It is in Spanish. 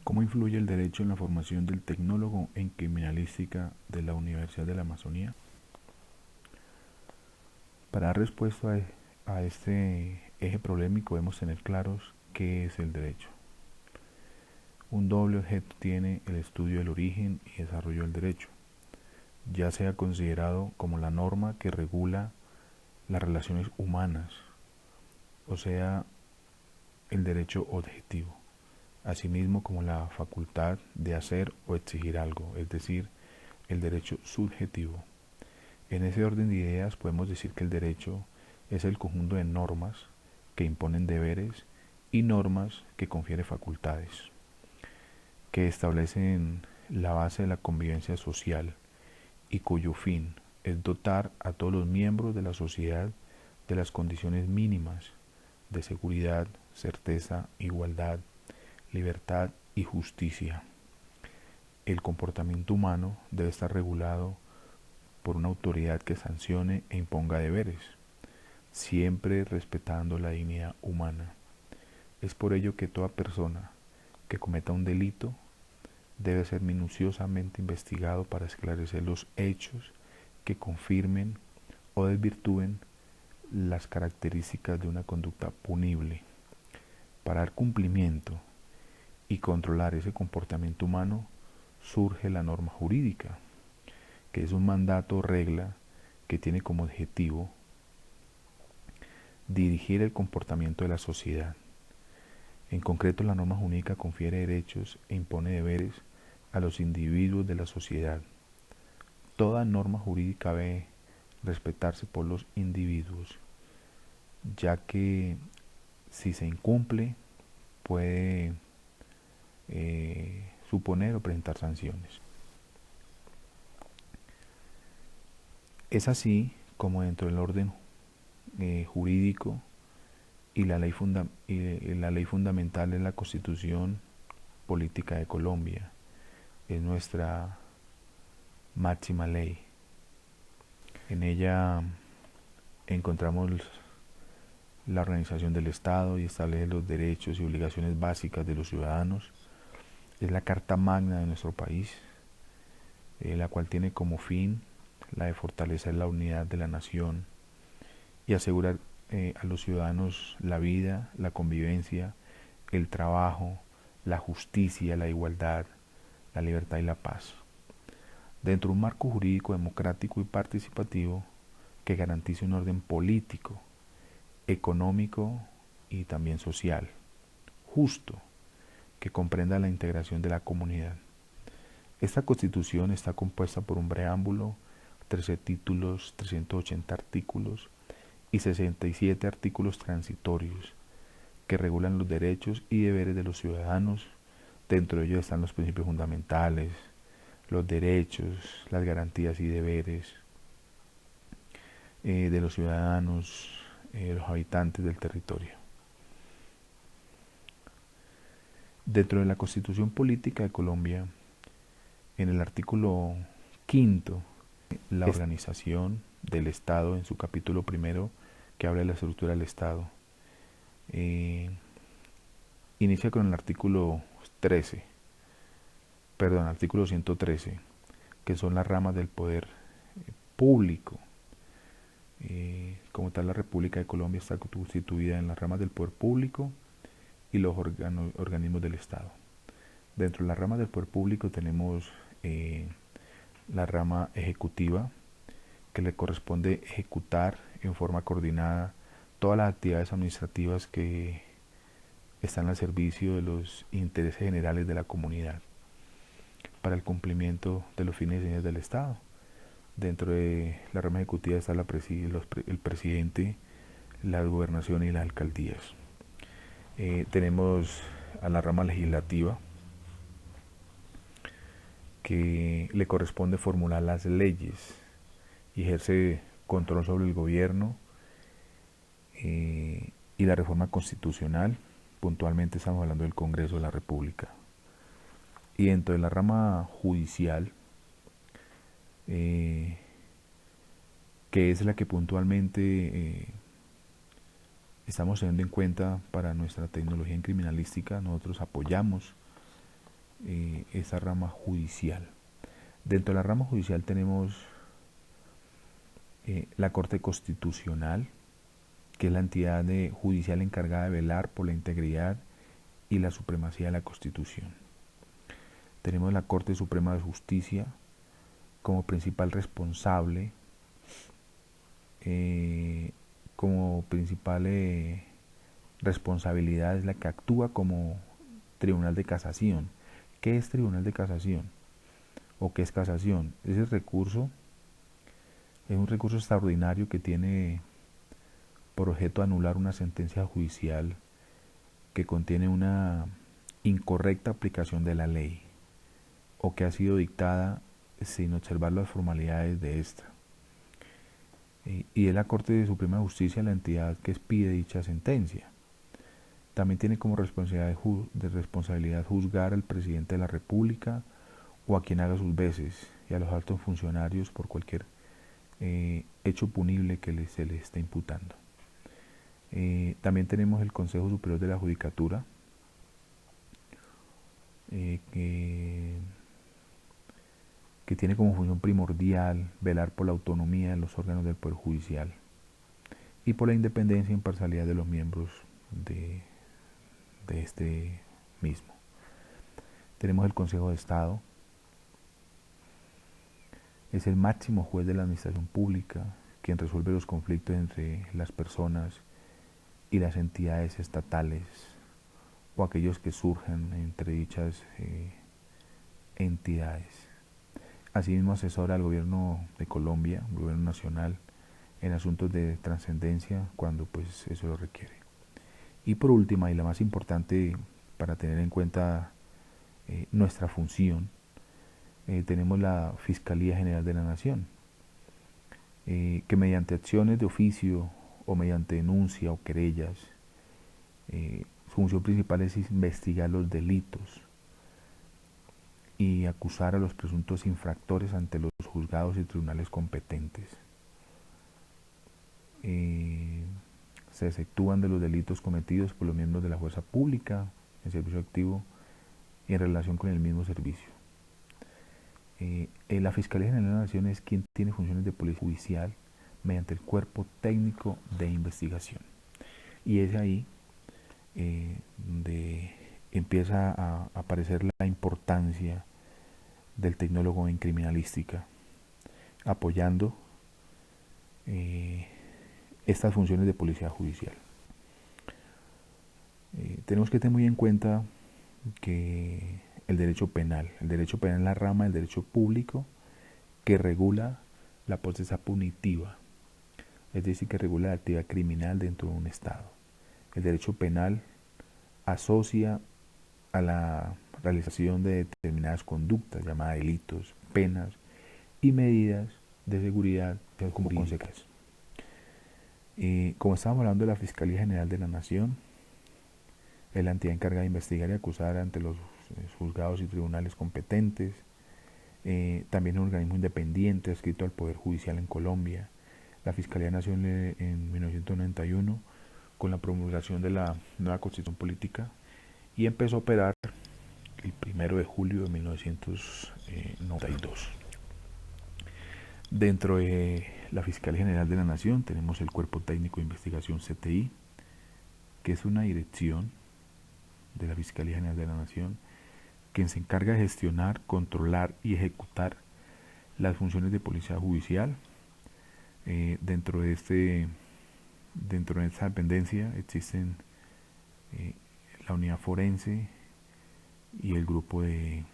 ¿Cómo influye el derecho en la formación del tecnólogo en criminalística de la Universidad de la Amazonía? Para dar respuesta a este eje problemático debemos tener claros qué es el derecho. Un doble objeto tiene el estudio del origen y desarrollo del derecho, ya sea considerado como la norma que regula las relaciones humanas, o sea, el derecho objetivo, asimismo como la facultad de hacer o exigir algo, es decir, el derecho subjetivo. En ese orden de ideas podemos decir que el derecho es el conjunto de normas que imponen deberes y normas que confieren facultades, que establecen la base de la convivencia social y cuyo fin es dotar a todos los miembros de la sociedad de las condiciones mínimas de seguridad, certeza, igualdad, libertad y justicia. El comportamiento humano debe estar regulado por una autoridad que sancione e imponga deberes, siempre respetando la dignidad humana. Es por ello que toda persona que cometa un delito debe ser minuciosamente investigado para esclarecer los hechos que confirmen o desvirtúen las características de una conducta punible. Para dar cumplimiento y controlar ese comportamiento humano surge la norma jurídica, que es un mandato o regla que tiene como objetivo dirigir el comportamiento de la sociedad. En concreto, la norma jurídica confiere derechos e impone deberes a los individuos de la sociedad. Toda norma jurídica debe respetarse por los individuos, ya que si se incumple puede suponer o presentar sanciones. Es así como dentro del orden jurídico y la ley fundamental es la Constitución Política de Colombia, es nuestra máxima ley. En ella encontramos la organización del Estado y establece los derechos y obligaciones básicas de los ciudadanos. Es la Carta Magna de nuestro país, la cual tiene como fin la de fortalecer la unidad de la nación y asegurar a los ciudadanos la vida, la convivencia, el trabajo, la justicia, la igualdad, la libertad y la paz, dentro de un marco jurídico democrático y participativo que garantice un orden político, económico y también social, justo, que comprenda la integración de la comunidad. Esta Constitución está compuesta por un preámbulo, 13 títulos, 380 artículos y 67 artículos transitorios que regulan los derechos y deberes de los ciudadanos. Dentro de ellos están los principios fundamentales, los derechos, las garantías y deberes de los ciudadanos, los habitantes del territorio. Dentro de la Constitución Política de Colombia, en el artículo quinto, la organización del Estado en su capítulo primero, que habla de la estructura del Estado, inicia con el artículo 113, que son las ramas del poder público. Como tal, la República de Colombia está constituida en las ramas del poder público y los organismos del Estado. Dentro de las ramas del poder público tenemos la rama ejecutiva, que le corresponde ejecutar en forma coordinada todas las actividades administrativas que están al servicio de los intereses generales de la comunidad para el cumplimiento de los fines y señales del Estado. Dentro de la rama ejecutiva está el presidente, las gobernaciones y las alcaldías. Tenemos a la rama legislativa, que le corresponde formular las leyes y ejerce control sobre el gobierno y la reforma constitucional. Puntualmente estamos hablando del Congreso de la República. Y dentro de la rama judicial, que es la que puntualmente estamos teniendo en cuenta para nuestra tecnología en criminalística, nosotros apoyamos esa rama judicial. Dentro de la rama judicial tenemos la Corte Constitucional, que es la entidad judicial encargada de velar por la integridad y la supremacía de la Constitución. Tenemos la Corte Suprema de Justicia como principal responsable, como principal responsabilidad es la que actúa como Tribunal de Casación. ¿Qué es Tribunal de Casación? ¿O qué es casación? Ese recurso es un recurso extraordinario que tiene por objeto anular una sentencia judicial que contiene una incorrecta aplicación de la ley o que ha sido dictada sin observar las formalidades de esta. Y es la Corte Suprema de Justicia la entidad que expide dicha sentencia. También tiene como responsabilidad juzgar al presidente de la República o a quien haga sus veces y a los altos funcionarios por cualquier hecho punible que se le esté imputando. También tenemos el Consejo Superior de la Judicatura, que tiene como función primordial velar por la autonomía de los órganos del Poder Judicial y por la independencia e imparcialidad de los miembros de este mismo. Tenemos el Consejo de Estado, es el máximo juez de la administración pública, quien resuelve los conflictos entre las personas y las entidades estatales o aquellos que surjan entre dichas entidades. Asimismo asesora al gobierno de Colombia, el gobierno nacional, en asuntos de trascendencia cuando pues eso lo requiere. Y por última, y la más importante para tener en cuenta nuestra función, tenemos la Fiscalía General de la Nación, que mediante acciones de oficio o mediante denuncia o querellas, su función principal es investigar los delitos y acusar a los presuntos infractores ante los juzgados y tribunales competentes. Se exceptúan de los delitos cometidos por los miembros de la fuerza pública en servicio activo y en relación con el mismo servicio. La Fiscalía General de la Nación es quien tiene funciones de policía judicial mediante el cuerpo técnico de investigación. Y es ahí donde empieza a aparecer la importancia del tecnólogo en criminalística, apoyando estas funciones de policía judicial. Tenemos que tener muy en cuenta que el derecho penal es la rama del derecho público que regula la potestad punitiva, es decir, que regula la actividad criminal dentro de un Estado. El derecho penal asocia a la realización de determinadas conductas llamadas delitos, penas y medidas de seguridad como consecuencia. Como estábamos hablando de la Fiscalía General de la Nación, es la entidad encargada de investigar y acusar ante los juzgados y tribunales competentes. También es un organismo independiente adscrito al Poder Judicial en Colombia. La Fiscalía nació en 1991 con la promulgación de la nueva Constitución Política y empezó a operar el 1 de julio de 1992. Dentro de la Fiscalía General de la Nación tenemos el Cuerpo Técnico de Investigación CTI, que es una dirección de la Fiscalía General de la Nación quien se encarga de gestionar, controlar y ejecutar las funciones de policía judicial. Dentro de esta dependencia existen la unidad forense y el grupo de